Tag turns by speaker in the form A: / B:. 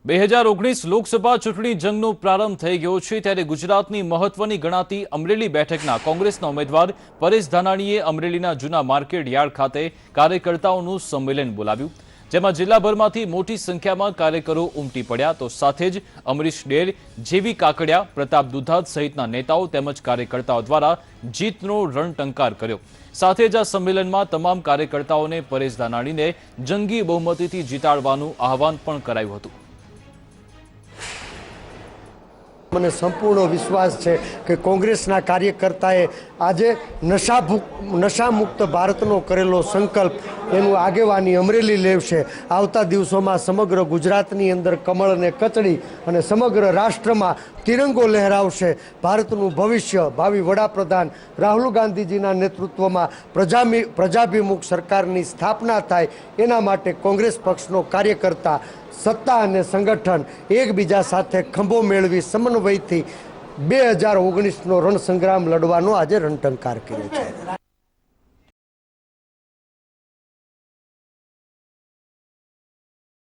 A: 2019 લોકસભા ચૂંટણી જંગનો પ્રારંભ થઈ ગયો છે ત્યારે ગુજરાતની મહત્વની ગણાતી અમરેલી બેઠકના કોંગ્રેસના ઉમેદવાર પરેશ ધાનાણીએ અમરેલીના જૂના માર્કેટ યાર્ડ ખાતે કાર્યકર્તાઓનું સંમેલન બોલાવ્યું, જેમાં જિલ્લાભરમાંથી મોટી સંખ્યામાં કાર્યકરો ઉમટી પડ્યા તો સાથે જ અમરીશ ડેર, જેવી કાકડિયા, પ્રતાપ દુધાત સહિતના નેતાઓ તેમજ કાર્યકર્તાઓ દ્વારા જીતનો રણટંકાર કર્યો। સાથે જ આ સંમેલનમાં તમામ કાર્યકર્તાઓને પરેશ ધાનાણીને જંગી બહુમતીથી જીતાડવાનું આહવાન પણ કરાયું હતું।
B: મને સંપૂર્ણ વિશ્વાસ છે કે કોંગ્રેસના કાર્યકર્તાએ આજે નશામુક્ત ભારતનો કરેલો સંકલ્પ એનું આગેવાની અમરેલી લેવશે। આવતા દિવસોમાં સમગ્ર ગુજરાતની અંદર કમળને કચડી અને સમગ્ર રાષ્ટ્રમાં તિરંગો લહેરાવશે। ભારતનું ભવિષ્ય ભાવિ વડાપ્રધાન રાહુલ ગાંધીજીના નેતૃત્વમાં પ્રજાભિમુખ સરકારની સ્થાપના થાય એના માટે કોંગ્રેસ પક્ષનો કાર્યકર્તા સત્તા અને સંગઠન એકબીજા સાથે ખંભો મેળવી સમન્વયથી 2019નો રણસંગ્રામ લડવાનો આજે રણટંકાર કર્યો છે।